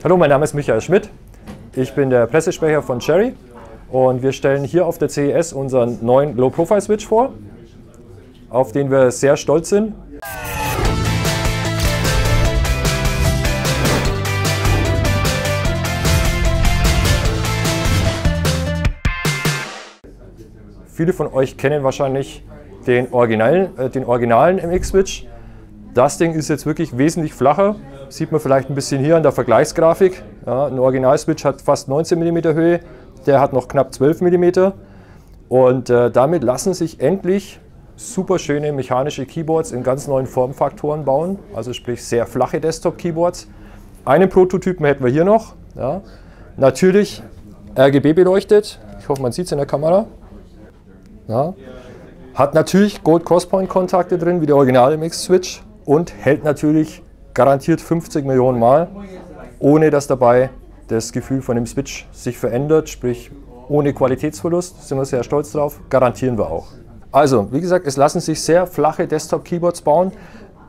Hallo, mein Name ist Michael Schmidt. Ich bin der Pressesprecher von Cherry und wir stellen hier auf der CES unseren neuen Low-Profile-Switch vor, auf den wir sehr stolz sind. Viele von euch kennen wahrscheinlich den originalen MX-Switch. Das Ding ist jetzt wirklich wesentlich flacher. Sieht man vielleicht ein bisschen hier an der Vergleichsgrafik. Ja, ein Original-Switch hat fast 19 mm Höhe, der hat noch knapp 12 mm. Und damit lassen sich endlich super schöne mechanische Keyboards in ganz neuen Formfaktoren bauen. Also sprich sehr flache Desktop-Keyboards. Einen Prototypen hätten wir hier noch. Ja. Natürlich RGB beleuchtet. Ich hoffe, man sieht es in der Kamera. Ja. Hat natürlich Gold Crosspoint-Kontakte drin, wie der Original MX-Switch und hält natürlich garantiert 50 Millionen Mal, ohne dass dabei das Gefühl von dem Switch sich verändert, sprich ohne Qualitätsverlust, sind wir sehr stolz drauf, garantieren wir auch. Also, wie gesagt, es lassen sich sehr flache Desktop-Keyboards bauen.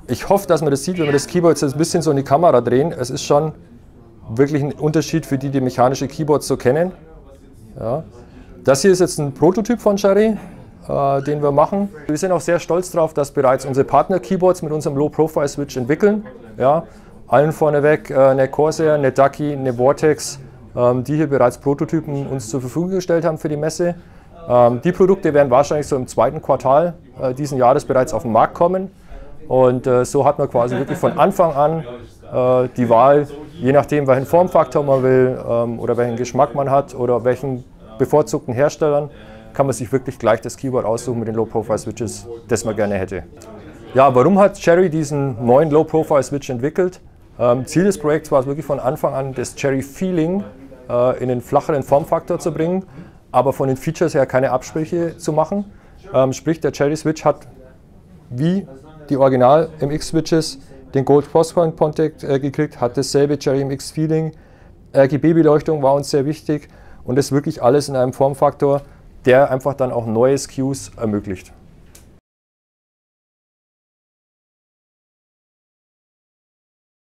Ich hoffe, dass man das sieht, wenn wir das Keyboard jetzt ein bisschen so in die Kamera drehen. Es ist schon wirklich ein Unterschied für die, die mechanische Keyboards so kennen. Ja. Das hier ist jetzt ein Prototyp von Cherry, den wir machen. Wir sind auch sehr stolz darauf, dass bereits unsere Partner-Keyboards mit unserem Low-Profile-Switch entwickeln. Ja, allen vorneweg eine Corsair, eine Ducky, eine Vortex, die hier bereits Prototypen uns zur Verfügung gestellt haben für die Messe. Die Produkte werden wahrscheinlich so im zweiten Quartal diesen Jahres bereits auf den Markt kommen. Und so hat man quasi wirklich von Anfang an die Wahl, je nachdem welchen Formfaktor man will oder welchen Geschmack man hat oder welchen bevorzugten Herstellern, kann man sich wirklich gleich das Keyboard aussuchen mit den Low-Profile-Switches, das man gerne hätte. Ja, warum hat Cherry diesen neuen Low-Profile-Switch entwickelt? Ziel des Projekts war es wirklich von Anfang an, das Cherry-Feeling in den flacheren Formfaktor zu bringen, aber von den Features her keine Absprüche zu machen. Sprich, der Cherry-Switch hat wie die Original MX-Switches den Gold Crosspoint-Contact gekriegt, hat dasselbe Cherry MX-Feeling. RGB-Beleuchtung war uns sehr wichtig und das wirklich alles in einem Formfaktor, der einfach dann auch neue SKUs ermöglicht.